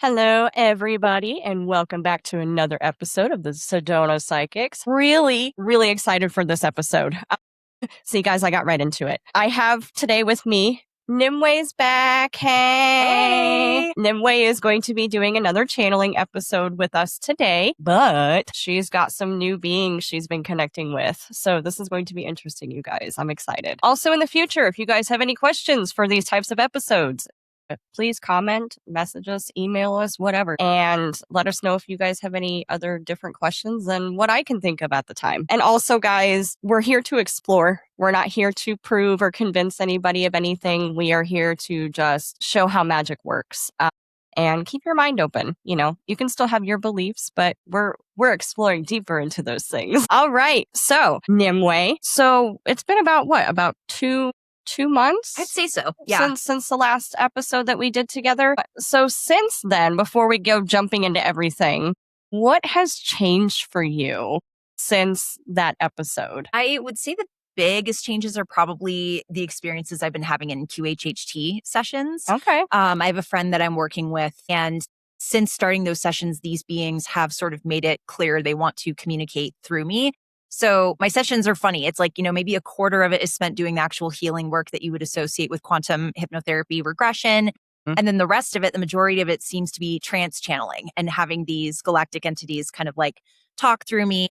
Hello, everybody, and welcome back to another episode of the Sedona Psychics. Really excited for this episode. See, guys, I got right into it. I have today with me, Nimue's back. Hey! Nimue is going to be doing another channeling episode with us today, but she's got some new beings she's been connecting with. So this is going to be interesting, you guys. I'm excited. Also, in the future, if you guys have any questions for these types of episodes, please comment, message us, email us, whatever, and let us know if you guys have any other different questions than what I can think of at the time. And also, guys, we're here to explore. We're not here to prove or convince anybody of anything. We are here to just show how magic works. And keep your mind open. You know, you can still have your beliefs, but we're exploring deeper into those things. All right. So, Nimue. So it's been about what? About two months? I'd say so. Yeah. Since the last episode that we did together. So since then, before we go jumping into everything, what has changed for you since that episode? I would say the biggest changes are probably the experiences I've been having in QHHT sessions. Okay. I have a friend that I'm working with, and since starting those sessions, these beings have sort of made it clear they want to communicate through me. So my sessions are funny. It's like, maybe a quarter of it is spent doing the actual healing work that you would associate with quantum hypnotherapy regression. Mm-hmm. And then the rest of it, the majority of it seems to be trance channeling and having these galactic entities kind of like talk through me.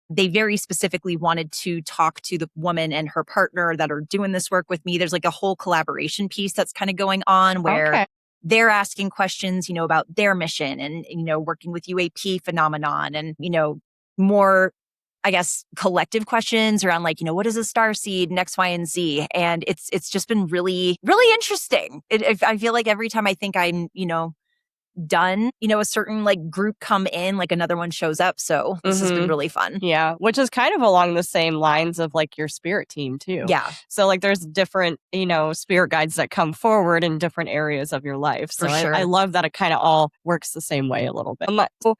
They very specifically wanted to talk to the woman and her partner that are doing this work with me. There's like a whole collaboration piece that's kind of going on where they're asking questions, about their mission and, working with UAP phenomenon and, more, I guess, collective questions around like, what is a star seed and X, Y, and Z? And it's just been really, really interesting. I feel like every time I think I'm, done, a certain like group come in, like another one shows up. So this has been really fun. Yeah. Which is kind of along the same lines of like your spirit team too. Yeah. So like there's different, spirit guides that come forward in different areas of your life. So For sure. I love that it kind of all works the same way a little bit. So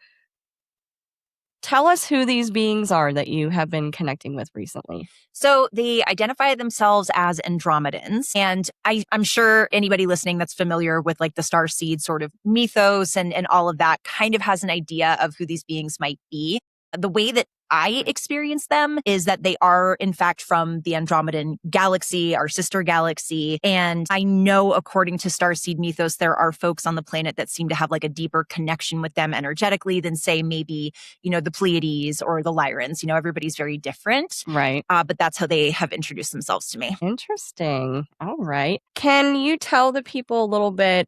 tell us who these beings are that you have been connecting with recently. So they identify themselves as Andromedans. And I'm sure anybody listening that's familiar with like the starseed sort of mythos and all of that kind of has an idea of who these beings might be. The way that I experience them is that they are, in fact, from the Andromedan galaxy, our sister galaxy. And I know, according to starseed mythos, there are folks on the planet that seem to have like a deeper connection with them energetically than, say, maybe, the Pleiades or the Lyrans. Everybody's very different. Right. But that's how they have introduced themselves to me. Interesting. All right. Can you tell the people a little bit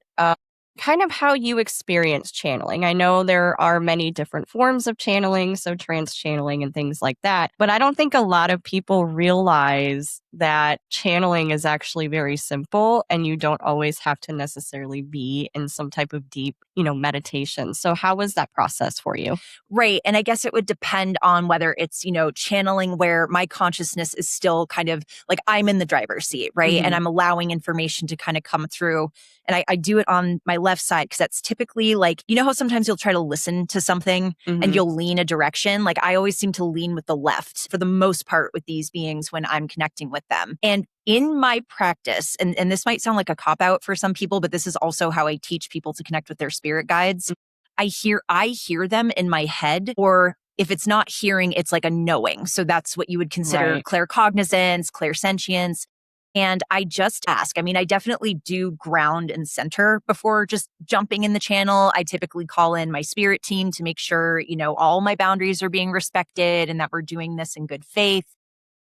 kind of how you experience channeling? I know there are many different forms of channeling, so trance channeling and things like that, but I don't think a lot of people realize that channeling is actually very simple and you don't always have to necessarily be in some type of deep, meditation. So how was that process for you? Right. And I guess it would depend on whether it's, channeling where my consciousness is still kind of like I'm in the driver's seat, right? Mm-hmm. And I'm allowing information to kind of come through. And I do it on my left side because that's typically like, how sometimes you'll try to listen to something and you'll lean a direction. Like I always seem to lean with the left for the most part with these beings when I'm connecting with them. And in my practice, and this might sound like a cop-out for some people, but this is also how I teach people to connect with their spirit guides. I hear them in my head, or if it's not hearing, it's like a knowing. So that's what you would consider claircognizance, clairsentience. And I just ask. I mean, I definitely do ground and center before just jumping in the channel. I typically call in my spirit team to make sure, all my boundaries are being respected and that we're doing this in good faith.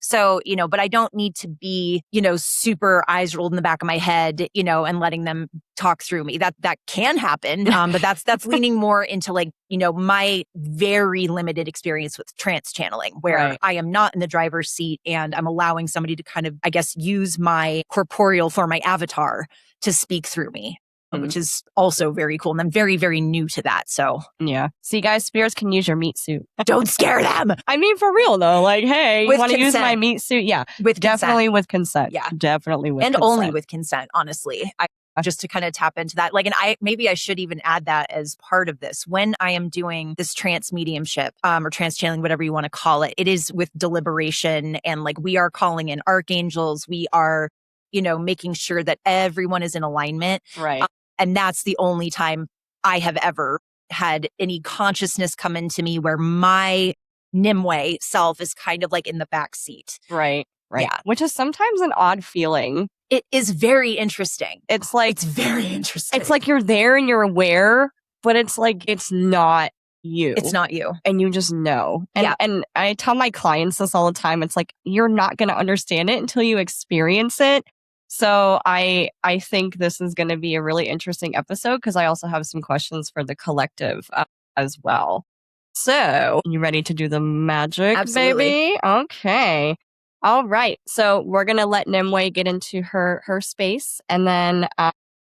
So, but I don't need to be, super eyes rolled in the back of my head, and letting them talk through me. That can happen. But that's leaning more into like, my very limited experience with trance channeling, where I am not in the driver's seat and I'm allowing somebody to kind of, I guess, use my corporeal for my avatar to speak through me. Which is also very cool. And I'm very, very new to that. So yeah. See, guys, spirits can use your meat suit. Don't scare them. I mean, for real though. Like, hey, you want to use my meat suit? Yeah. Definitely with consent. Yeah. Definitely with consent. And only with consent, honestly. Just to kind of tap into that. Like, and maybe I should even add that as part of this. When I am doing this trance mediumship, or trance channeling, whatever you want to call it, it is with deliberation. And like, we are calling in archangels. We are, making sure that everyone is in alignment. Right. And that's the only time I have ever had any consciousness come into me where my Nimue self is kind of like in the back seat. Right. Yeah. Which is sometimes an odd feeling. It is very interesting. It's like, It's very interesting. it's like you're there and you're aware, but it's like, it's not you. It's not you. And you just know. And I tell my clients this all the time. It's like, you're not going to understand it until you experience it. So I think this is going to be a really interesting episode because I also have some questions for the collective as well. So, you ready to do the magic, Absolutely. baby? Okay. All right. So we're going to let Nimue get into her space, and then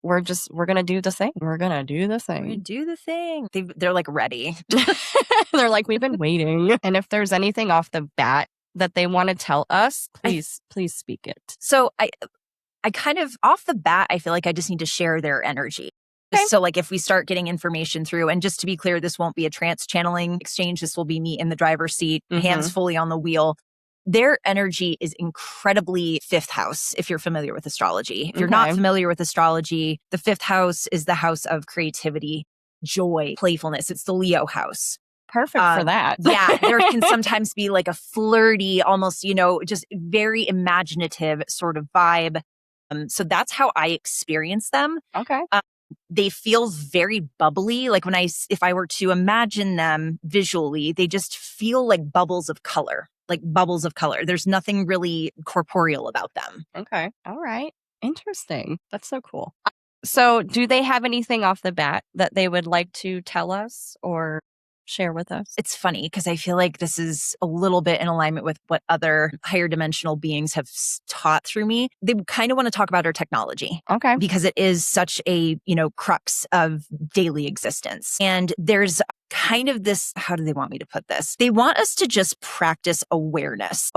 we're going to do the thing. We're going to do the We're gonna thing. do the thing. They're like ready. They're like, we've been waiting. And if there's anything off the bat that they want to tell us, please speak it. So I kind of, off the bat, I feel like I just need to share their energy. Okay. So like if we start getting information through, and just to be clear, this won't be a trance channeling exchange. This will be me in the driver's seat, hands fully on the wheel. Their energy is incredibly fifth house, if you're familiar with astrology. If you're not familiar with astrology, the fifth house is the house of creativity, joy, playfulness. It's the Leo house. Perfect for that. Yeah, there can sometimes be like a flirty, almost, just very imaginative sort of vibe. So that's how I experience them. Okay. They feel very bubbly. Like if I were to imagine them visually, they just feel like bubbles of color. There's nothing really corporeal about them. Okay. All right. Interesting. That's so cool. So do they have anything off the bat that they would like to tell us or share with us? It's funny because I feel like this is a little bit in alignment with what other higher dimensional beings have taught through me. They kind of want to talk about our technology. Okay. Because it is such a, crux of daily existence. And there's kind of this, how do they want me to put this? They want us to just practice awareness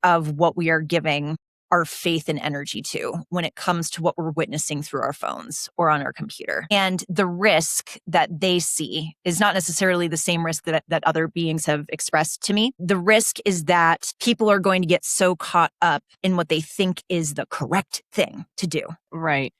of what we are giving our faith and energy to when it comes to what we're witnessing through our phones or on our computer. And the risk that they see is not necessarily the same risk that other beings have expressed to me. The risk is that people are going to get so caught up in what they think is the correct thing to do. Right.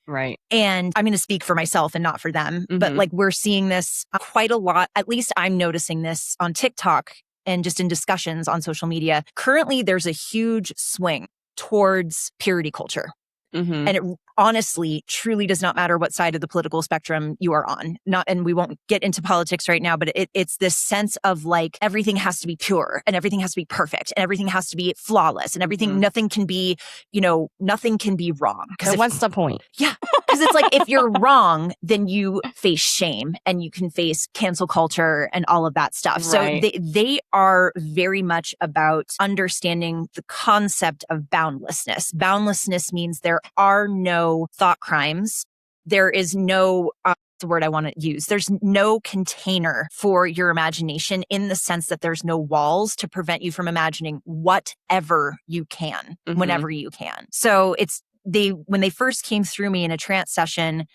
And I'm going to speak for myself and not for them, but like we're seeing this quite a lot. At least I'm noticing this on TikTok and just in discussions on social media. Currently, there's a huge swing towards purity culture. And it honestly, truly does not matter what side of the political spectrum you are on. And we won't get into politics right now, but it's this sense of like everything has to be pure and everything has to be perfect and everything has to be flawless and everything, nothing can be wrong. So what's the point? Yeah. Because it's like, if you're wrong, then you face shame and you can face cancel culture and all of that stuff. Right. So they are very much about understanding the concept of boundlessness. Boundlessness means there are no thought crimes. There is no, the word I want to use, there's no container for your imagination in the sense that there's no walls to prevent you from imagining whatever you can, whenever you can. So when they first came through me in a trance session,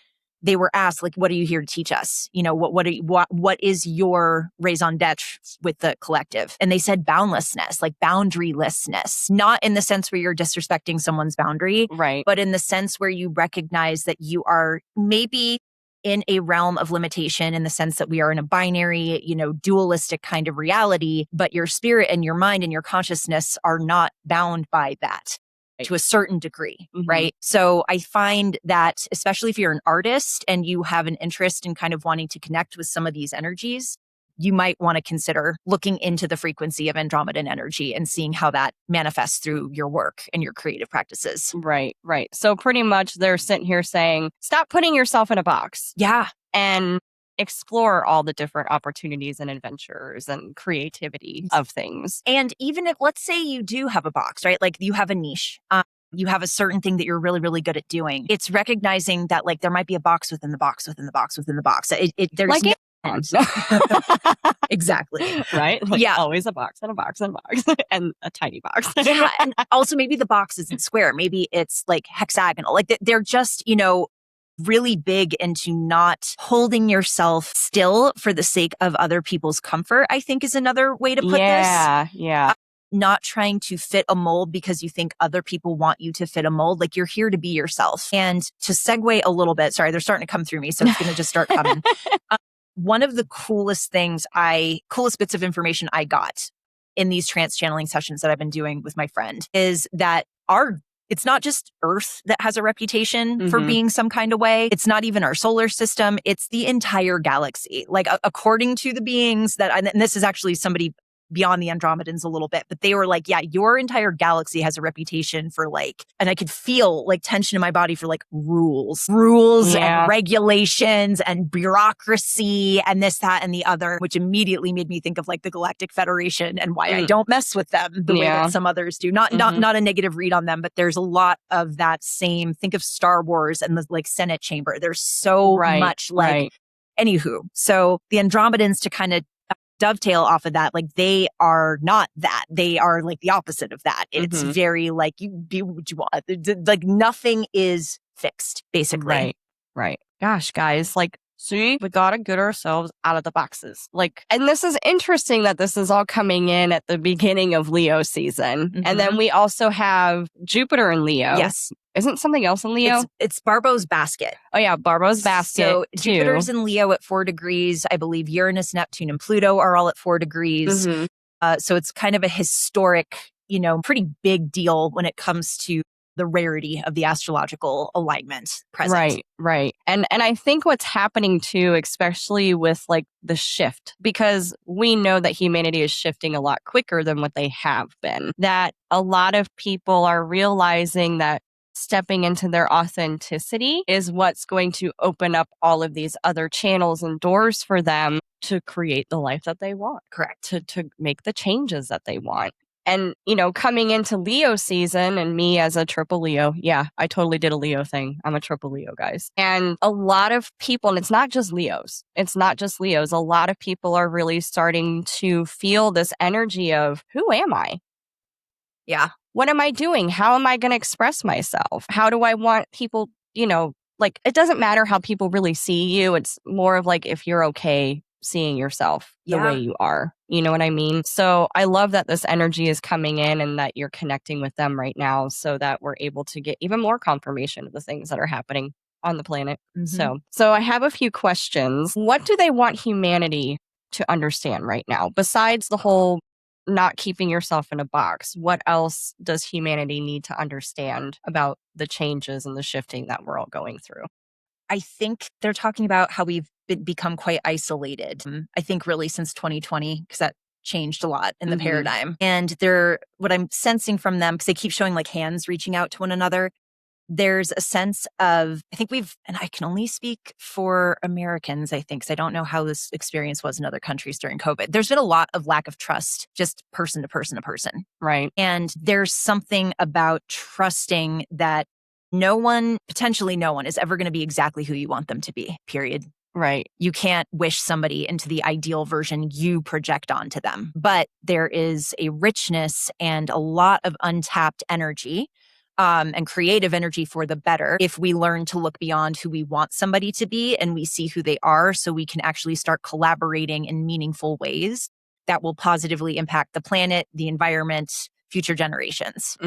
they were asked, like, what are you here to teach us? What is your raison d'etre with the collective? And they said boundlessness, like boundarylessness, not in the sense where you're disrespecting someone's boundary, right? But in the sense where you recognize that you are maybe in a realm of limitation in the sense that we are in a binary, dualistic kind of reality, but your spirit and your mind and your consciousness are not bound by that. To a certain degree, right? So I find that, especially if you're an artist and you have an interest in kind of wanting to connect with some of these energies, you might want to consider looking into the frequency of Andromedan energy and seeing how that manifests through your work and your creative practices. Right. So pretty much they're sitting here saying, stop putting yourself in a box. Yeah. And explore all the different opportunities and adventures and creativity of things. And even if, let's say you do have a box, right? Like you have a niche, you have a certain thing that you're really, really good at doing. It's recognizing that like there might be a box within the box within the box within the box. There's like exactly. Right? Like yeah. Always a box and a box and a box and a tiny box. Yeah. And also maybe the box isn't square. Maybe it's like hexagonal. Like they're just, really big into not holding yourself still for the sake of other people's comfort, I think is another way to put this. Yeah. not trying to fit a mold because you think other people want you to fit a mold. Like, you're here to be yourself. And to segue a little bit, sorry, they're starting to come through me, so it's going to just start coming. One of the coolest bits of information I got in these trance channeling sessions that I've been doing with my friend is that it's not just Earth that has a reputation for being some kind of way. It's not even our solar system. It's the entire galaxy. Like, according to the beings and this is actually somebody beyond the Andromedans a little bit, but they were like, yeah, your entire galaxy has a reputation for like, and I could feel like tension in my body for like rules and regulations and bureaucracy and this, that, and the other, which immediately made me think of like the Galactic Federation and why I don't mess with them the way that some others do. Not a negative read on them, but there's a lot of that same, think of Star Wars and the like Senate chamber. There's so much like, anywho. So the Andromedans, to kind of dovetail off of that, like, they are not that. They are like the opposite of that. It's very like, you be what you want. Like, nothing is fixed, basically. Right. Gosh, guys, like, see, we gotta get ourselves out of the boxes. Like, and this is interesting that this is all coming in at the beginning of Leo season. And then we also have Jupiter in Leo. Yes. Isn't something else in Leo? It's Barbo's basket. Oh yeah, Barbo's basket. So too. Jupiter's in Leo at 4 degrees. I believe Uranus, Neptune, and Pluto are all at 4 degrees. So it's kind of a historic, pretty big deal when it comes to the rarity of the astrological alignment present. Right. And I think what's happening too, especially with like the shift, because we know that humanity is shifting a lot quicker than what they have been, that a lot of people are realizing that stepping into their authenticity is what's going to open up all of these other channels and doors for them to create the life that they want. Correct. To make the changes that they want. And, coming into Leo season, and me as a triple Leo, yeah, I totally did a Leo thing. I'm a triple Leo, guys. And a lot of people, and it's not just Leos. A lot of people are really starting to feel this energy of, who am I? Yeah. What am I doing? How am I going to express myself? How do I want people, like, it doesn't matter how people really see you. It's more of like, if you're okay seeing yourself the way you are. You know what I mean? So I love that this energy is coming in and that you're connecting with them right now so that we're able to get even more confirmation of the things that are happening on the planet. So I have a few questions. What do they want humanity to understand right now? Besides the whole not keeping yourself in a box, what else does humanity need to understand about the changes and the shifting that we're all going through? I think they're talking about how we've become quite isolated. I think really since 2020, because that changed a lot in the paradigm. And what I'm sensing from them, because they keep showing like hands reaching out to one another, there's a sense of, I think and I can only speak for Americans, I think, because I don't know how this experience was in other countries during COVID. There's been a lot of lack of trust, just person to person to person. Right. And there's something about trusting that potentially no one is ever going to be exactly who you want them to be, period. Right. You can't wish somebody into the ideal version you project onto them. But there is a richness and a lot of untapped energy and creative energy for the better if we learn to look beyond who we want somebody to be and we see who they are, so we can actually start collaborating in meaningful ways that will positively impact the planet, the environment, future generations.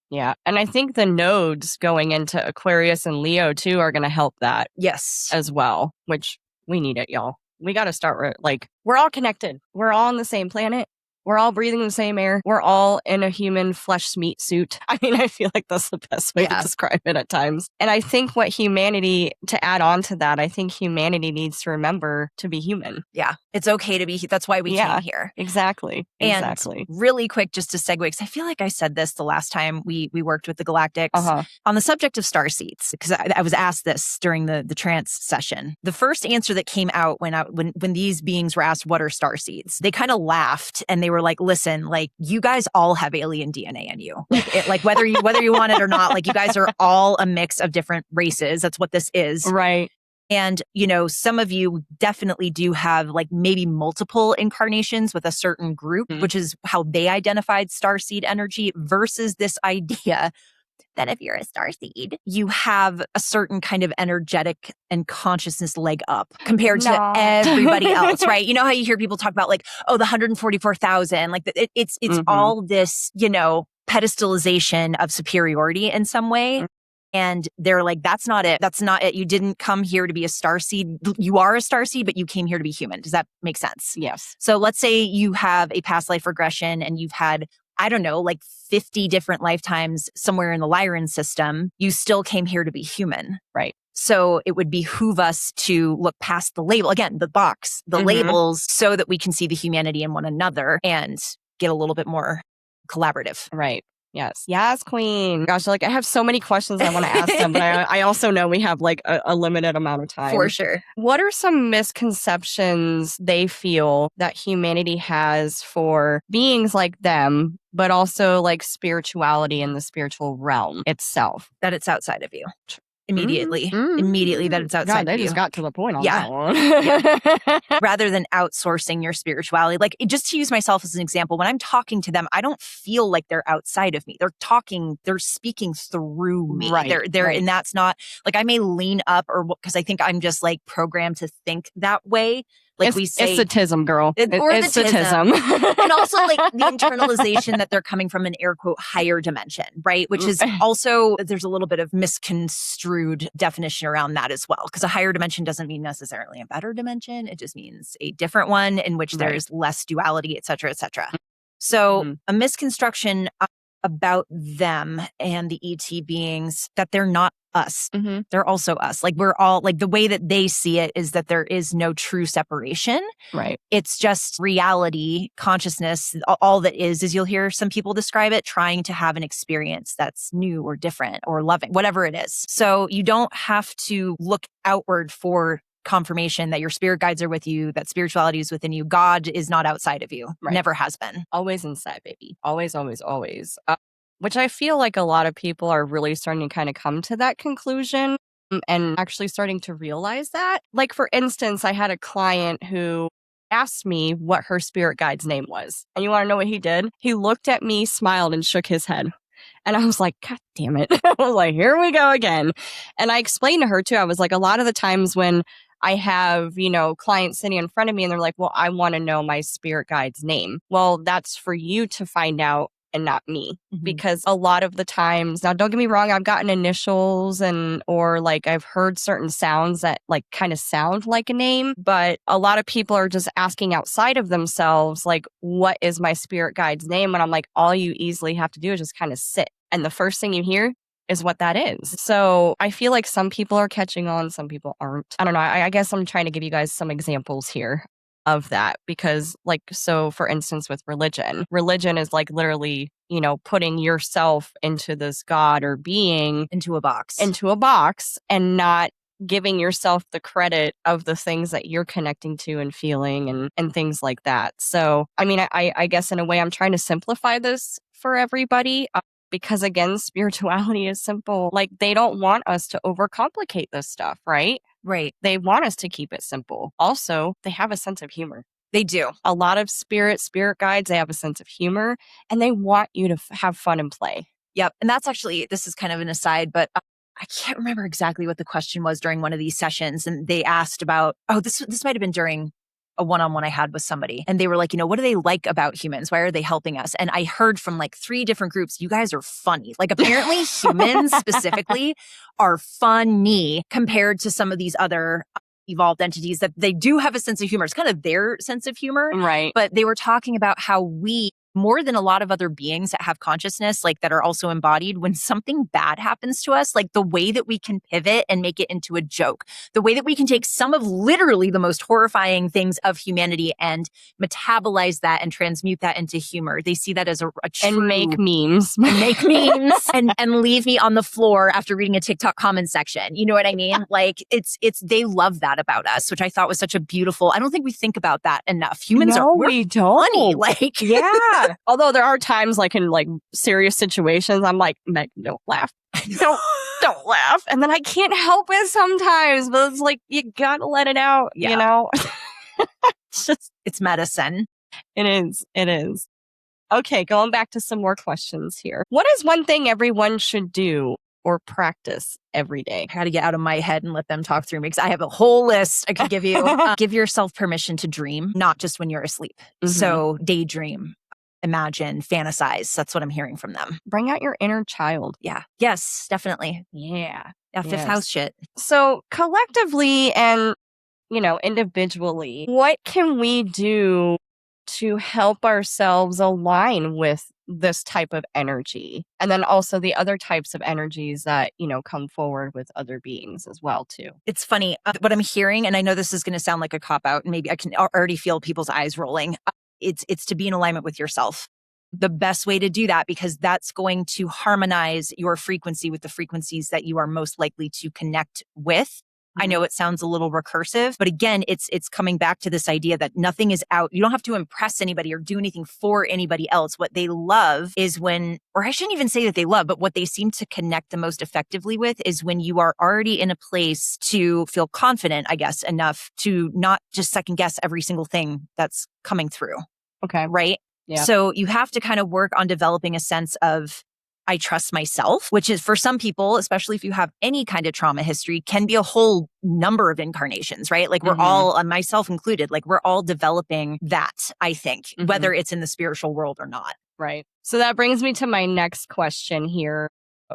Yeah. And I think the nodes going into Aquarius and Leo too are going to help that. Yes. As well, which we need it, y'all. We got to start like, we're all connected. We're all on the same planet. We're all breathing the same air. We're all in a human flesh meat suit. I mean, I feel like that's the best way to describe it at times. And I think to add on to that, I think humanity needs to remember to be human. Yeah. It's okay to be, that's why we came here. Exactly. And really quick, just to segue, because I feel like I said this the last time we worked with the Galactics on the subject of star seeds, because I was asked this during the trance session. The first answer that came out when these beings were asked, what are star seeds? They kind of laughed and they were like, listen, like, you guys all have alien DNA in you. Like whether you want it or not, like, you guys are all a mix of different races. That's what this is. Right. And, some of you definitely do have like maybe multiple incarnations with a certain group, which is how they identified starseed energy, versus this idea that if you're a starseed, you have a certain kind of energetic and consciousness leg up compared to everybody else, right? You know how you hear people talk about like, oh, the 144,000, like it's all this, pedestalization of superiority in some way. And they're like, that's not it. That's not it. You didn't come here to be a starseed. You are a starseed, but you came here to be human. Does that make sense? Yes. So let's say you have a past life regression and you've had, I don't know, like 50 different lifetimes somewhere in the Lyran system. You still came here to be human. Right. So it would behoove us to look past the label, again, the box, the labels, so that we can see the humanity in one another and get a little bit more collaborative. Right. Yes. Yes, queen. Gosh, like I have so many questions I want to ask them, but I also know we have like a limited amount of time. For sure. What are some misconceptions they feel that humanity has for beings like them, but also like spirituality in the spiritual realm itself? That it's outside of you. Immediately that it's outside God, they of you. just got to the point on that one. Rather than outsourcing your spirituality. Like, just to use myself as an example, when I'm talking to them, I don't feel like they're outside of me. They're speaking through me. Right. They're and that's not, like, I may lean up because I think I'm just like programmed to think that way. Like we say, it's sadism, girl. It's sadism. And also like the internalization that they're coming from an air quote higher dimension, right? Which is also, there's a little bit of misconstrued definition around that as well. Because a higher dimension doesn't mean necessarily a better dimension. It just means a different one in which there's less duality, et cetera, et cetera. So a misconstruction about them and the ET beings, that they're not us. They're also us. Like we're all, like the way that they see it is that there is no true separation. Right. It's just reality, consciousness. All that is you'll hear some people describe it trying to have an experience that's new or different or loving, whatever it is. So you don't have to look outward for confirmation that your spirit guides are with you, that spirituality is within you. God is not outside of you. Right. Never has been. Always inside, baby. Always, always, always. Which I feel like a lot of people are really starting to kind of come to that conclusion and actually starting to realize that. Like, for instance, I had a client who asked me what her spirit guide's name was. And you want to know what he did? He looked at me, smiled, and shook his head. And I was like, God damn it. I was like, here we go again. And I explained to her too, I was like, a lot of the times when I have, clients sitting in front of me and they're like, well, I want to know my spirit guide's name. Well, that's for you to find out and not me. Because a lot of the times, now don't get me wrong, I've gotten initials or like I've heard certain sounds that like kind of sound like a name, but a lot of people are just asking outside of themselves, like, what is my spirit guide's name? And I'm like, all you easily have to do is just kind of sit. And the first thing you hear is what that is. So I feel like some people are catching on, some people aren't. I don't know. I guess I'm trying to give you guys some examples here of that because, like, so for instance, with religion is like literally, putting yourself into this God or being into a box and not giving yourself the credit of the things that you're connecting to and feeling and things like that. So, I mean, I guess in a way I'm trying to simplify this for everybody. Because again, spirituality is simple. Like they don't want us to overcomplicate this stuff, right? Right. They want us to keep it simple. Also, they have a sense of humor. They do. A lot of spirit guides, they have a sense of humor and they want you to have fun and play. Yep. And that's actually, this is kind of an aside, but I can't remember exactly what the question was during one of these sessions. And they asked about, this might've been during a one-on-one I had with somebody. And they were like, what do they like about humans? Why are they helping us? And I heard from like 3 different groups, you guys are funny. Like apparently humans specifically are funny compared to some of these other evolved entities that they do have a sense of humor. It's kind of their sense of humor. Right. But they were talking about how we, more than a lot of other beings that have consciousness, like that are also embodied, when something bad happens to us, like the way that we can pivot and make it into a joke, the way that we can take some of literally the most horrifying things of humanity and metabolize that and transmute that into humor. They see that as a true... And make memes. and leave me on the floor after reading a TikTok comment section. You know what I mean? Like they love that about us, which I thought was such a beautiful, I don't think we think about that enough. Humans we don't. Funny. Like, yeah. Although there are times like in like serious situations, I'm like, Meg, don't laugh. Don't laugh. And then I can't help it sometimes, but it's like, you gotta let it out, It's medicine. It is. Okay, going back to some more questions here. What is one thing everyone should do or practice every day? I got to get out of my head and let them talk through me because I have a whole list I could give you. Give yourself permission to dream, not just when you're asleep. So daydream, imagine, fantasize. That's what I'm hearing from them. Bring out your inner child. Yeah. Yes, definitely. Yeah. Fifth house shit. So collectively and, individually, what can we do to help ourselves align with this type of energy? And then also the other types of energies that, come forward with other beings as well, too. It's funny. What I'm hearing, and I know this is going to sound like a cop-out, and maybe I can already feel people's eyes rolling. It's to be in alignment with yourself. The best way to do that, because that's going to harmonize your frequency with the frequencies that you are most likely to connect with. I know it sounds a little recursive, but again, it's coming back to this idea that nothing is out. You don't have to impress anybody or do anything for anybody else. What they love is when, or I shouldn't even say that they love, but what they seem to connect the most effectively with is when you are already in a place to feel confident, I guess, enough to not just second guess every single thing that's coming through. Okay. Right? Yeah. So you have to kind of work on developing a sense of, I trust myself, which is for some people, especially if you have any kind of trauma history, can be a whole number of incarnations, right? Like we're all, myself included, like we're all developing that, I think, whether it's in the spiritual world or not. Right. So that brings me to my next question here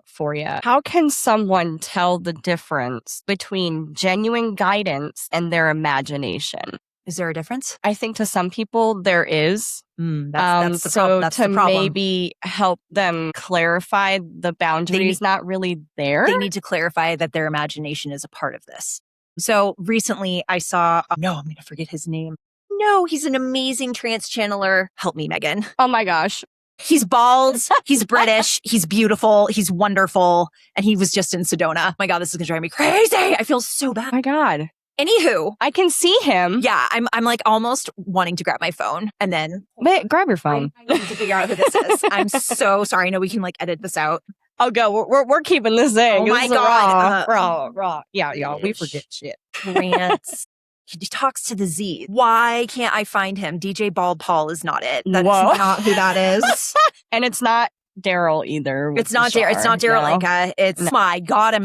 for you. How can someone tell the difference between genuine guidance and their imagination? Is there a difference? I think to some people there is. That's the problem. Maybe help them clarify the boundaries not really there. They need to clarify that their imagination is a part of this. So recently I saw, I'm going to forget his name. No, he's an amazing trance channeler. Help me, Megan. Oh my gosh. He's bald, he's British, he's beautiful, he's wonderful, and he was just in Sedona. Oh my God, this is going to drive me crazy. I feel so bad. Oh my God. Anywho, I can see him. Yeah, I'm like almost wanting to grab my phone and then grab your phone. I need to figure out who this is. I'm so sorry. I know we can like edit this out. Oh, go. We're keeping this in. Oh my God, raw. Yeah, y'all. We forget shit. Rants. He talks to the Z. Why can't I find him? DJ Bald Paul is not it. That's Whoa. not who that is. And it's not Daryl either. It's not Daryl. It's not Daryl Inca. It's my God. I'm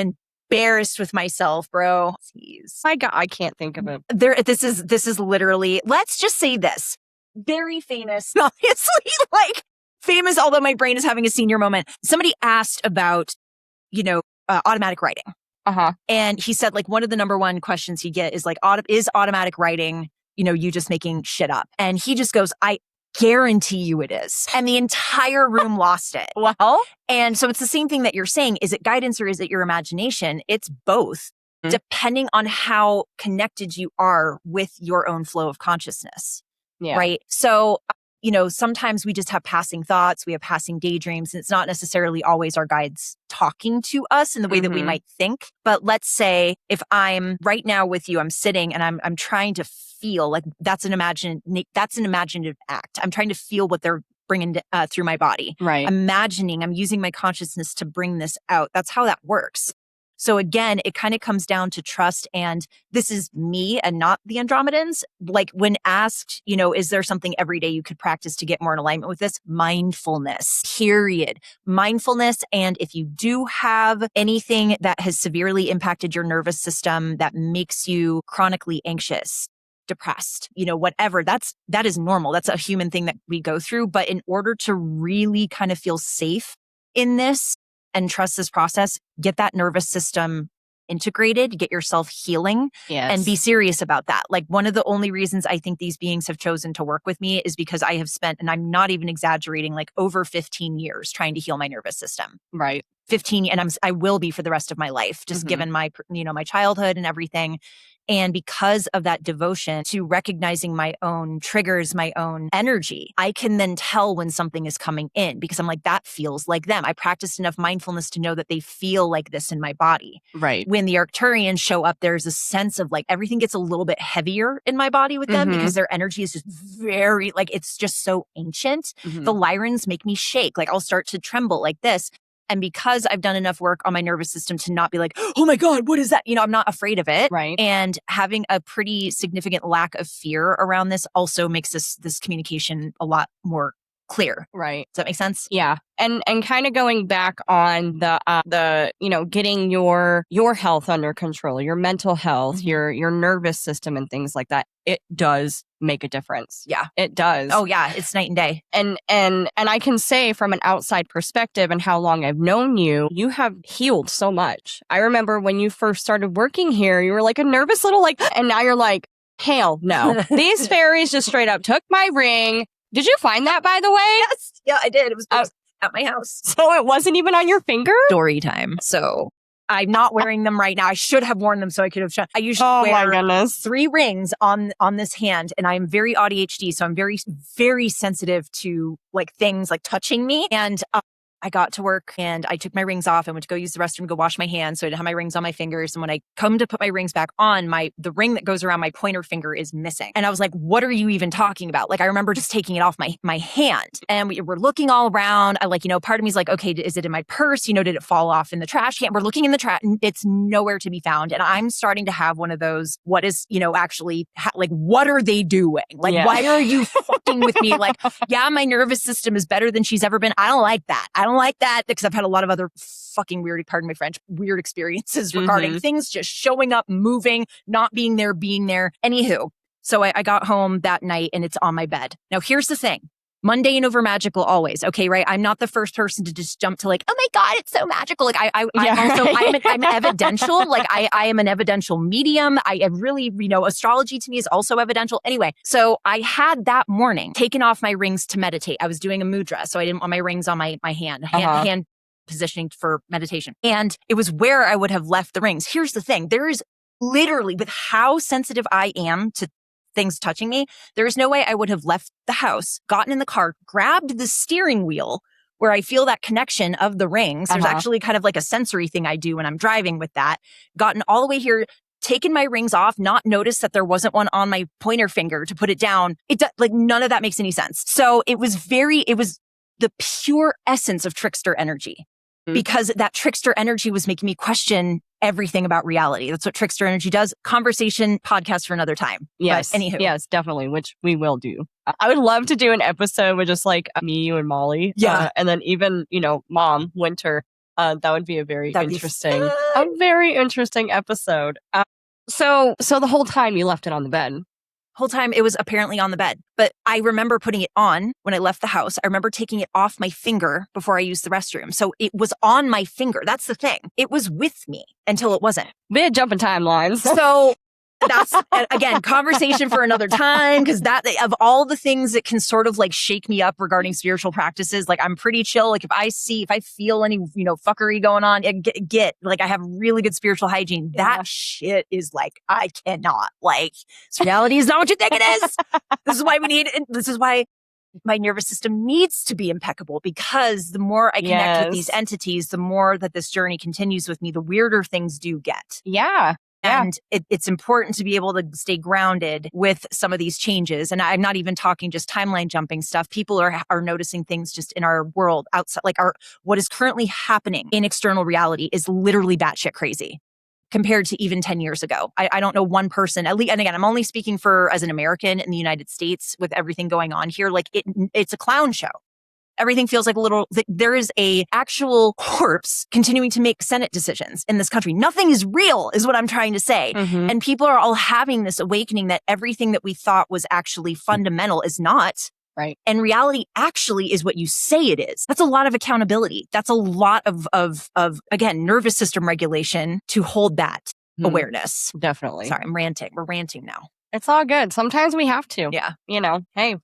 embarrassed with myself, bro. Jeez. My God, I can't think of it. This is literally, let's just say this. Very famous, obviously, like famous, although my brain is having a senior moment. Somebody asked about, automatic writing. And he said, like, one of the number one questions he get is like, is automatic writing, you just making shit up? And he just goes, I guarantee you it is. And the entire room lost it. Well, and so it's the same thing that you're saying. Is it guidance or is it your imagination? It's both, depending on how connected you are with your own flow of consciousness. Yeah. Right. So, sometimes we just have passing thoughts, we have passing daydreams, and it's not necessarily always our guides talking to us in the way that we might think. But let's say if I'm right now with you, I'm sitting and I'm trying to feel like that's an imaginative act. I'm trying to feel what they're bringing through my body. Right. Imagining, I'm using my consciousness to bring this out. That's how that works. So again, it kind of comes down to trust. And this is me and not the Andromedans. Like when asked, is there something every day you could practice to get more in alignment with this? Mindfulness, period. Mindfulness. And if you do have anything that has severely impacted your nervous system that makes you chronically anxious, depressed, whatever, that is normal. That's a human thing that we go through. But in order to really kind of feel safe in this, and trust this process, get that nervous system integrated, get yourself healing, and be serious about that. Like one of the only reasons I think these beings have chosen to work with me is because I have spent, and I'm not even exaggerating, like over 15 years trying to heal my nervous system. Right. 15, and I will be for the rest of my life, just given my, my childhood and everything. And because of that devotion to recognizing my own triggers, my own energy, I can then tell when something is coming in because I'm like, that feels like them. I practiced enough mindfulness to know that they feel like this in my body. Right. When the Arcturians show up, there's a sense of like everything gets a little bit heavier in my body with them because their energy is just very, like, it's just so ancient. The Lyrans make me shake. Like I'll start to tremble like this. And because I've done enough work on my nervous system to not be like, oh my God, what is that? I'm not afraid of it. Right. And having a pretty significant lack of fear around this also makes this communication a lot more clear. Right. Does that make sense? Yeah. And kind of going back on the getting your health under control, your mental health, your nervous system and things like that, it does make a difference. Yeah. It does. Oh yeah, it's night and day. And I can say from an outside perspective and how long I've known you, you have healed so much. I remember when you first started working here, you were like a nervous little and now you're like, hell no. These fairies just straight up took my ring. Did you find that, by the way? Yes. Yeah, I did. It was at my house. So it wasn't even on your finger? Story time. So I'm not wearing them right now. I should have worn them so I could have shown. I usually wear 3 rings on this hand, and I'm very ADHD, so I'm very, very sensitive to things touching me. And I got to work and I took my rings off and went to go use the restroom, go wash my hands. So I didn't have my rings on my fingers. And when I come to put my rings back on, the ring that goes around my pointer finger is missing. And I was like, what are you even talking about? I remember just taking it off my hand, and we were looking all around. Part of me is like, okay, is it in my purse? Did it fall off in the trash can? We're looking in the trash and it's nowhere to be found. And I'm starting to have one of those, what is, what are they doing? Why are you fucking with me? Yeah, my nervous system is better than she's ever been. I don't like that. I don't like that because I've had a lot of other fucking weird, pardon my French, weird experiences regarding things just showing up, moving, not being there, being there. Anywho, so I got home that night and it's on my bed. Now, here's the thing. Mundane over magical always. Okay, right? I'm not the first person to just jump to oh my God, it's so magical. I'm evidential. I am an evidential medium. I really, astrology to me is also evidential. Anyway, so I had that morning taken off my rings to meditate. I was doing a mudra, so I didn't want my rings on my hand positioning for meditation. And it was where I would have left the rings. Here's the thing. There is literally, with how sensitive I am to things touching me, there is no way I would have left the house, gotten in the car, grabbed the steering wheel where I feel that connection of the rings. There's actually kind of a sensory thing I do when I'm driving with that. Gotten all the way here, taken my rings off, not noticed that there wasn't one on my pointer finger to put it down. None of that makes any sense. So it was the pure essence of trickster energy. Because that trickster energy was making me question everything about reality. That's what trickster energy does. Conversation podcast for another time. Yes. But anywho. Yes, definitely, which we will do. I would love to do an episode with just me, you, and Molly. Yeah. And then even, Mom, Winter. That would be a very interesting episode. So the whole time you left it on the bed. Whole time it was apparently on the bed. But I remember putting it on when I left the house. I remember taking it off my finger before I used the restroom. So it was on my finger. That's the thing. It was with me until it wasn't. We had jumping timelines. So that's, again, conversation for another time, because that, of all the things that can sort of shake me up regarding spiritual practices, I'm pretty chill. If I feel any, fuckery going on, I have really good spiritual hygiene. Yeah. That shit is I cannot, reality is not what you think it is. This is why my nervous system needs to be impeccable, because the more I connect with these entities, the more that this journey continues with me, the weirder things do get. Yeah. And it's important to be able to stay grounded with some of these changes. And I'm not even talking just timeline jumping stuff. People are noticing things just in our world outside, what is currently happening in external reality is literally batshit crazy compared to even 10 years ago. I don't know one person, at least, and again, I'm only speaking as an American in the United States with everything going on here. It's a clown show. Everything feels there is a actual corpse continuing to make Senate decisions in this country. Nothing is real is what I'm trying to say. Mm-hmm. And people are all having this awakening that everything that we thought was actually fundamental is not. Right. And reality actually is what you say it is. That's a lot of accountability. That's a lot of again, nervous system regulation to hold that awareness. Definitely. Sorry, I'm ranting. We're ranting now. It's all good. Sometimes we have to. Yeah. Hey,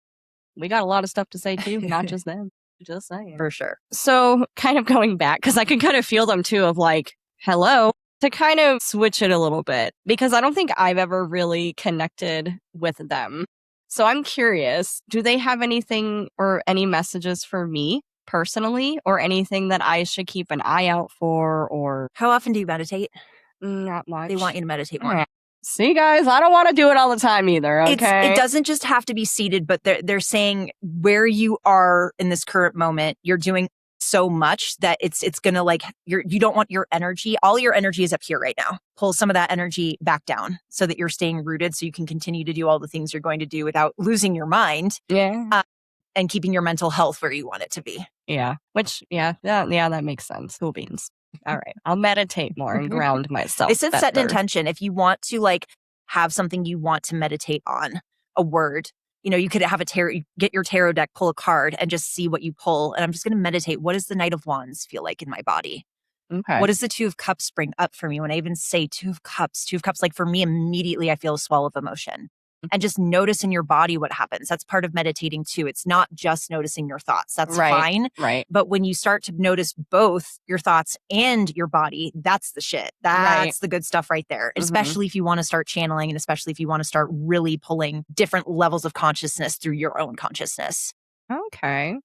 we got a lot of stuff to say too, not just them. Just saying. For sure. So kind of going back, because I can kind of feel them too of hello, to kind of switch it a little bit, because I don't think I've ever really connected with them. So I'm curious, do they have anything or any messages for me personally, or anything that I should keep an eye out for? Or how often do you meditate? Not much. They want you to meditate more. See, guys, I don't want to do it all the time either, okay? It doesn't just have to be seated, but they're saying where you are in this current moment, you're doing so much that it's going to you don't want your energy. All your energy is up here right now. Pull some of that energy back down so that you're staying rooted, so you can continue to do all the things you're going to do without losing your mind. Yeah. and keeping your mental health where you want it to be. Yeah. Which, that makes sense. Cool beans. All right. I'll meditate more and ground myself. They said set an better. intention. If you want to like have something you want to meditate on, a word, you could have get your tarot deck, pull a card and just see what you pull. And I'm just going to meditate. What does the Knight of Wands feel like in my body? Okay. What does the Two of Cups bring up for me? When I even say Two of Cups, like for me, immediately I feel a swell of emotion. And just notice in your body what happens. That's part of meditating too. It's not just noticing your thoughts. That's fine. Right. But when you start to notice both your thoughts and your body, that's the shit. That's the good stuff right there. Especially if you want to start channeling, and especially if you want to start really pulling different levels of consciousness through your own consciousness. Okay.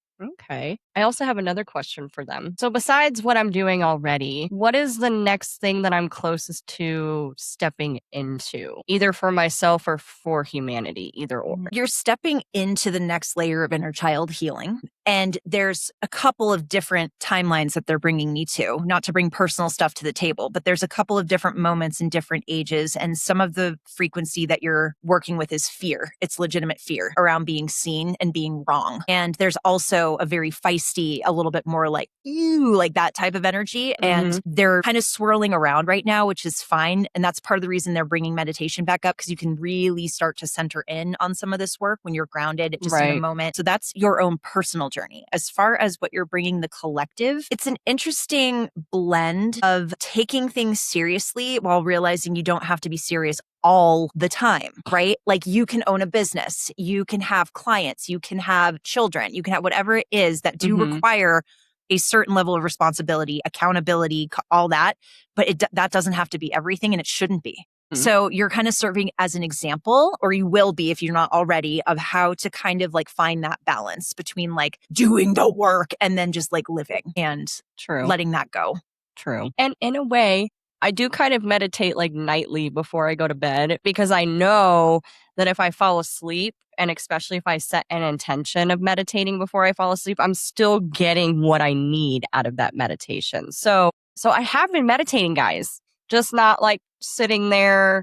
I also have another question for them. So besides what I'm doing already, what is the next thing that I'm closest to stepping into, either for myself or for humanity, either or? You're stepping into the next layer of inner child healing. And there's a couple of different timelines that they're bringing me to, not to bring personal stuff to the table, but there's a couple of different moments in different ages. And some of the frequency that you're working with is fear. It's legitimate fear around being seen and being wrong. And there's also a very feisty, a little bit more like, ew, like that type of energy. And they're kind of swirling around right now, which is fine. And that's part of the reason they're bringing meditation back up, because you can really start to center in on some of this work when you're grounded just in a moment. So that's your own personal journey. As far as what you're bringing the collective, it's an interesting blend of taking things seriously while realizing you don't have to be serious all the time, right? Like you can own a business, you can have clients, you can have children, you can have whatever it is that do require a certain level of responsibility, accountability, all that. But that doesn't have to be everything, and it shouldn't be. So you're kind of serving as an example, or you will be if you're not already, of how to kind of like find that balance between like doing the work and then just like living and letting that go. True. And in a way, I do kind of meditate like nightly before I go to bed, because I know that if I fall asleep, and especially if I set an intention of meditating before I fall asleep, I'm still getting what I need out of that meditation. So I have been meditating, guys, just not like sitting there,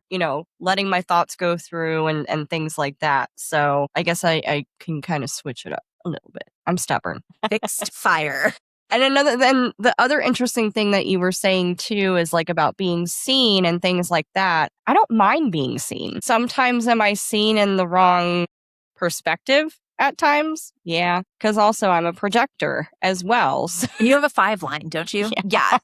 letting my thoughts go through and things like that. So I guess I can kind of switch it up a little bit. I'm stubborn. Fixed fire. And then the other interesting thing that you were saying too is like about being seen and things like that. I don't mind being seen. Sometimes am I seen in the wrong perspective at times? Yeah. Because also I'm a projector as well. So. You have a 5 line, don't you? Yeah.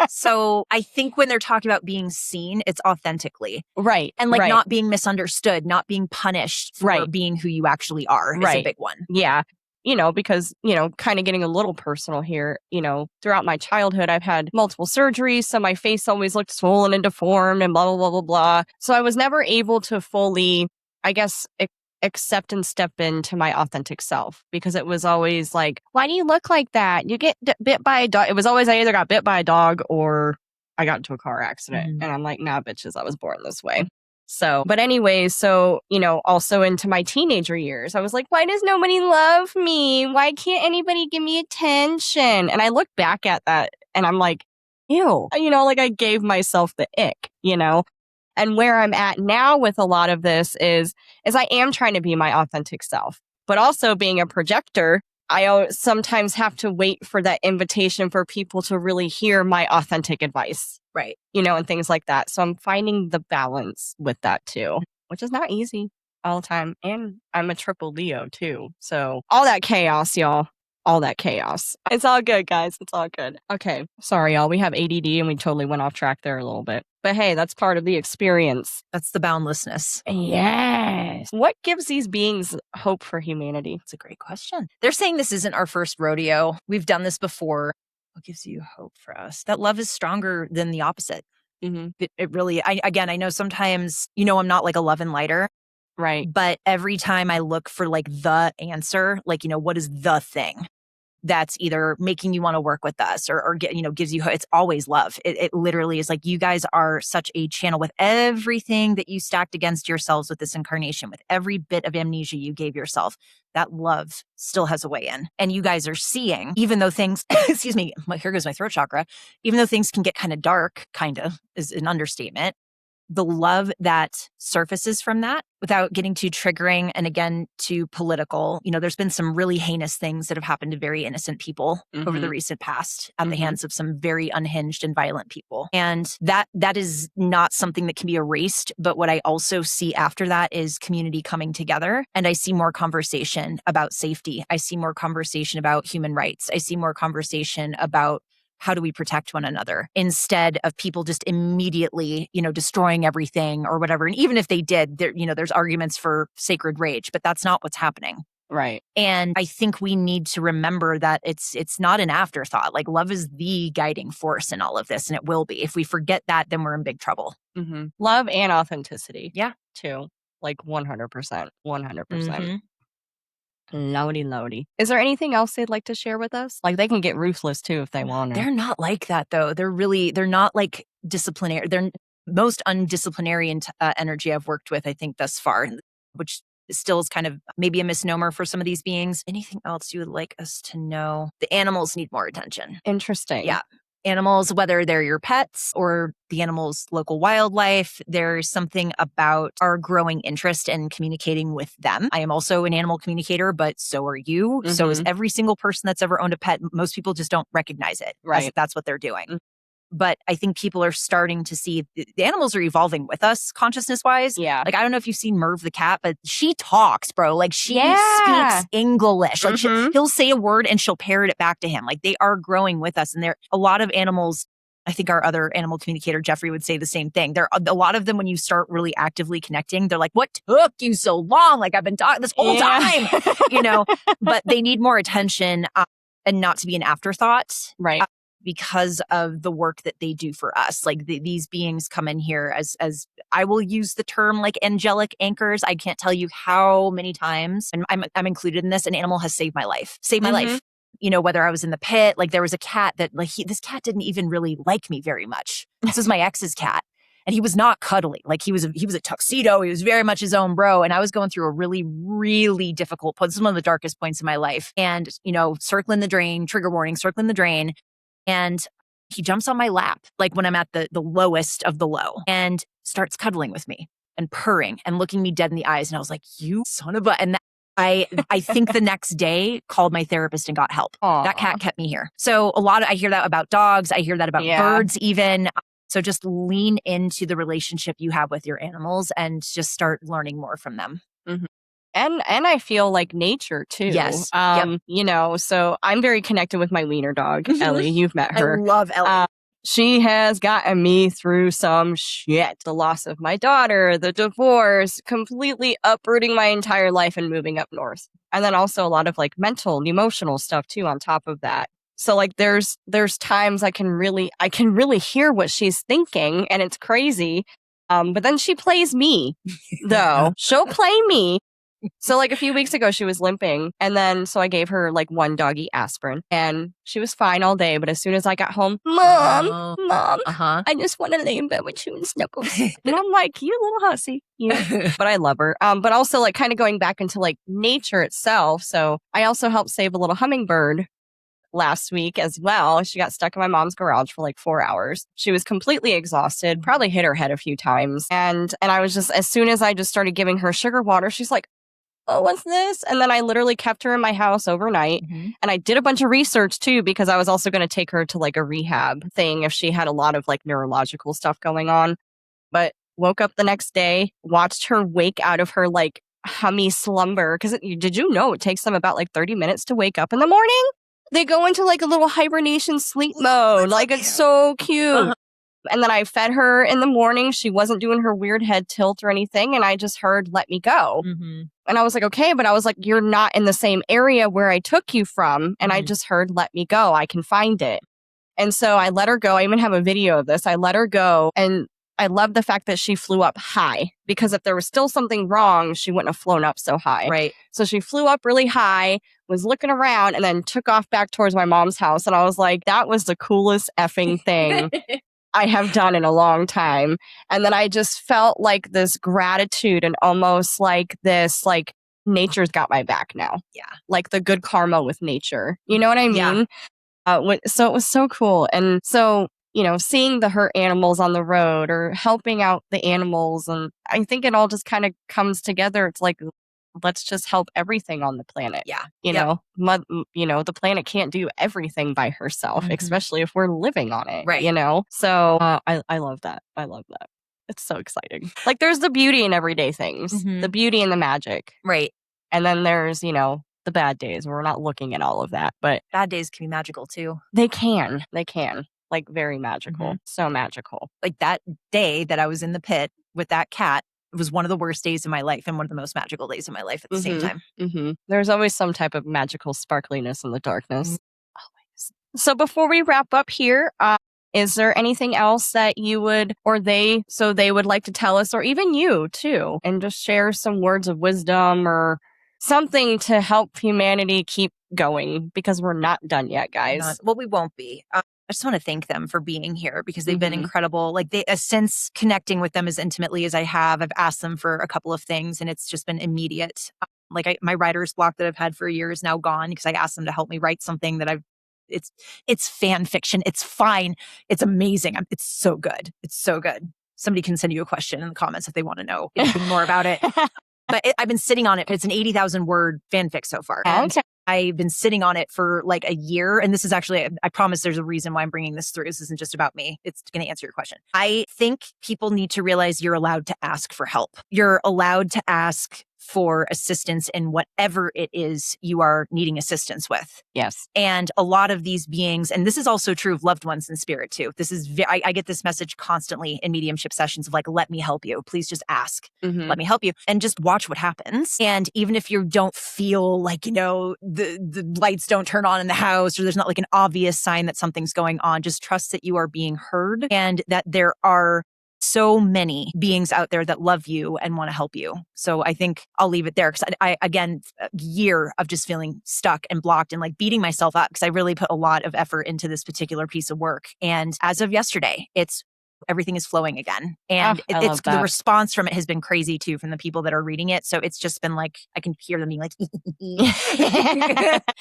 So I think when they're talking about being seen, it's authentically. Right. And like not being misunderstood, not being punished for being who you actually are is a big one. Yeah. Because, kind of getting a little personal here, throughout my childhood, I've had multiple surgeries. So my face always looked swollen and deformed and blah, blah, blah, blah, blah. So I was never able to fully, I guess, accept and step into my authentic self, because it was always like, why do you look like that? You get bit by a dog. It was always I either got bit by a dog or I got into a car accident. And I'm like, nah, bitches, I was born this way. So, but anyways, also into my teenager years, I was like, why does nobody love me? Why can't anybody give me attention? And I look back at that and I'm like, ew, like I gave myself the ick, And where I'm at now with a lot of this is I am trying to be my authentic self, but also being a projector, I sometimes have to wait for that invitation for people to really hear my authentic advice. Right. And things like that. So I'm finding the balance with that too, which is not easy all the time. And I'm a triple Leo too. So all that chaos, y'all. All that chaos. It's all good, guys. It's all good. Okay. Sorry, y'all. We have ADD and we totally went off track there a little bit. But hey, that's part of the experience. That's the boundlessness. Yes. What gives these beings hope for humanity? It's a great question. They're saying this isn't our first rodeo. We've done this before. What gives you hope for us? That love is stronger than the opposite. It really, I know sometimes, I'm not like a love and lighter. Right. But every time I look for like the answer, like, what is the thing that's either making you want to work with us or gives you, it's always love. It literally is like, you guys are such a channel with everything that you stacked against yourselves with this incarnation, with every bit of amnesia you gave yourself. That love still has a way in. And you guys are seeing, even though things, excuse me, here goes my throat chakra, even though things can get kind of dark, kind of is an understatement, the love that surfaces from that, without getting too triggering and again, too political. There's been some really heinous things that have happened to very innocent people over the recent past at the hands of some very unhinged and violent people. And that is not something that can be erased. But what I also see after that is community coming together. And I see more conversation about safety. I see more conversation about human rights. I see more conversation about how do we protect one another instead of people just immediately, destroying everything or whatever. And even if they did, there's arguments for sacred rage, but that's not what's happening. Right. And I think we need to remember that it's not an afterthought. Like, love is the guiding force in all of this, and it will be. If we forget that, then we're in big trouble. Love and authenticity. Yeah. Too. Like 100%. 100%. Lowdy. Is there anything else they'd like to share with us? Like, they can get ruthless too if they want to. They're not like that though. They're not like disciplinary. They're most undisciplinary energy I've worked with, I think, thus far, which still is kind of maybe a misnomer for some of these beings. Anything else you would like us to know? The animals need more attention. Interesting. Yeah. Animals, whether they're your pets or the animal's local wildlife, there's something about our growing interest in communicating with them. I am also an animal communicator, but so are you. So is every single person that's ever owned a pet. Most people just don't recognize it as if that's what they're doing. But I think people are starting to see the animals are evolving with us consciousness-wise. Yeah. Like, I don't know if you've seen Merv the cat, but she talks, bro. Like, she speaks English. Like, he'll say a word and she'll parrot it back to him. Like, they are growing with us. And a lot of animals, I think our other animal communicator, Jeffrey, would say the same thing. There are a lot of them, when you start really actively connecting, they're like, what took you so long? Like, I've been talking this whole time, but they need more attention and not to be an afterthought. Right. Because of the work that they do for us. Like, these beings come in here as I will use the term like angelic anchors. I can't tell you how many times, and I'm included in this, an animal has saved my life. Saved my life. Whether I was in the pit, like there was a cat that this cat didn't even really like me very much. This was my ex's cat. And he was not cuddly. Like, he was a tuxedo. He was very much his own bro. And I was going through a really, really difficult point. This is one of the darkest points in my life. And, circling the drain, trigger warning, circling the drain. And he jumps on my lap, like when I'm at the lowest of the low, and starts cuddling with me and purring and looking me dead in the eyes. And I was like, you son of a... And I think the next day called my therapist and got help. Aww. That cat kept me here. So I hear that about dogs. I hear that about birds even. So just lean into the relationship you have with your animals and just start learning more from them. And I feel like nature too. Yes. So I'm very connected with my wiener dog, Ellie. You've met her. I love Ellie. She has gotten me through some shit. The loss of my daughter, the divorce, completely uprooting my entire life and moving up north. And then also a lot of like mental and emotional stuff too on top of that. So like there's times I can really hear what she's thinking, and it's crazy. But then she plays me though. She'll play me. So like a few weeks ago, she was limping. And then so I gave her like one doggy aspirin, and she was fine all day. But as soon as I got home, Mom, I just want to lay in bed with you and snuggle. And I'm like, you little hussy. But I love her. But also like kind of going back into like nature itself. So I also helped save a little hummingbird last week as well. She got stuck in my mom's garage for like 4 hours. She was completely exhausted, probably hit her head a few times. And I was just, as soon as I just started giving her sugar water, she's like, oh, what's this? And then I literally kept her in my house overnight. And I did a bunch of research too, because I was also going to take her to like a rehab thing if she had a lot of like neurological stuff going on. But woke up the next day, watched her wake out of her like hummy slumber. Because did you know it takes them about like 30 minutes to wake up in the morning? They go into like a little hibernation sleep mode. Like, it's so cute. And then I fed her in the morning. She wasn't doing her weird head tilt or anything. And I just heard, let me go. And I was like, okay. But I was like, you're not in the same area where I took you from. And I just heard, let me go. I can find it. And so I let her go. I even have a video of this. I let her go. And I love the fact that she flew up high, because if there was still something wrong, she wouldn't have flown up so high. Right. So she flew up really high, was looking around, and then took off back towards my mom's house. And I was like, that was the coolest effing thing I have done in a long time. And then I just felt like this gratitude and almost like this, like, nature's got my back now. Yeah. Like the good karma with nature. You know what I mean? Yeah. So it was so cool. And so seeing the hurt animals on the road or helping out the animals. And I think it all just kind of comes together. It's like, let's just help everything on the planet. Yeah. The planet can't do everything by herself, especially if we're living on it. Right. So I love that. I love that. It's so exciting. Like, there's the beauty in everyday things, the beauty and the magic. Right. And then there's, the bad days where we're not looking at all of that. But bad days can be magical too. They can. Like, very magical. So magical. Like that day that I was in the pit with that cat, it was one of the worst days of my life and one of the most magical days of my life at the same time. There's always some type of magical sparkliness in the darkness. Always. So before we wrap up here, is there anything else that you would, or they would like to tell us, or even you too, and just share some words of wisdom or something to help humanity keep going, because we're not done yet, guys. We won't be. I just want to thank them for being here because they've been incredible. Like, since connecting with them as intimately as I have, I've asked them for a couple of things and it's just been immediate. My writer's block that I've had for a year is now gone because I asked them to help me write something that it's fan fiction. It's fine. It's amazing. It's so good. It's so good. Somebody can send you a question in the comments if they want to know anything more about it. But I've been sitting on it. It's an 80,000 word fanfic so far. And I've been sitting on it for like a year. And this is actually, I promise there's a reason why I'm bringing this through. This isn't just about me. It's going to answer your question. I think people need to realize you're allowed to ask for help. You're allowed to ask for assistance in whatever it is you are needing assistance with. Yes. And a lot of these beings, and this is also true of loved ones in spirit too. This is, I get this message constantly in mediumship sessions of like, let me help you. Please just ask. Let me help you. And just watch what happens. And even if you don't feel like, the lights don't turn on in the house, or there's not like an obvious sign that something's going on, just trust that you are being heard and that there are so many beings out there that love you and want to help you. So I think I'll leave it there because again, a year of just feeling stuck and blocked and like beating myself up because I really put a lot of effort into this particular piece of work. And as of yesterday, everything is flowing again. And the response from it has been crazy too from the people that are reading it. So it's just been like, I can hear them being like,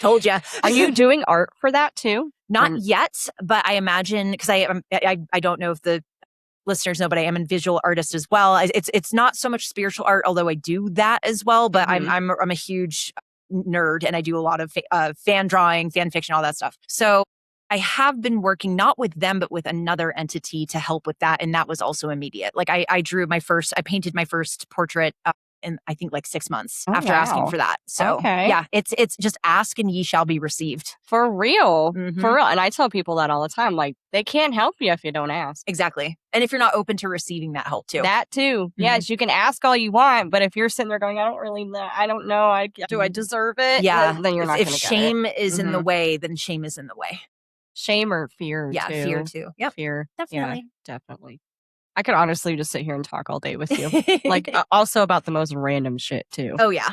told ya. Are you doing art for that too? Not yet, but I imagine, because I don't know if the listeners know, but I am a visual artist as well. It's not so much spiritual art, although I do that as well. But I'm a huge nerd and I do a lot of fan drawing, fan fiction, all that stuff. So I have been working not with them, but with another entity to help with that. And that was also immediate. Like I painted my first portrait in I think like 6 months after asking for that. So yeah, it's just ask and ye shall be received. For real. For real. And I tell people that all the time, like they can't help you if you don't ask. Exactly. And if you're not open to receiving that help too. That too. Yes, you can ask all you want, but if you're sitting there going, I don't know, do I deserve it? Yeah. Then you're not going to get it. If shame is in the way, then shame is in the way. Shame or fear too. Yeah, fear too. Yep. Fear. Definitely. Yeah, definitely. I could honestly just sit here and talk all day with you. Like also about the most random shit too. Oh yeah.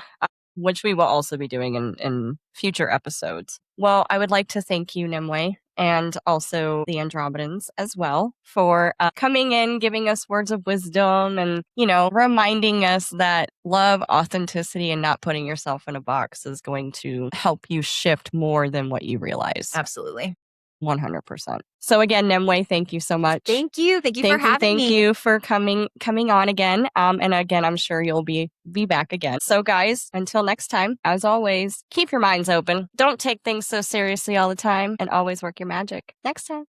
Which we will also be doing in future episodes. Well, I would like to thank you, Nimue, and also the Andromedans as well for coming in, giving us words of wisdom and, reminding us that love, authenticity, and not putting yourself in a box is going to help you shift more than what you realize. Absolutely. 100%. So again, Nimue, thank you so much. Thank you. Thank you for having me. Thank you for coming on again. And again, I'm sure you'll be back again. So guys, until next time, as always, keep your minds open. Don't take things so seriously all the time and always work your magic. Next time.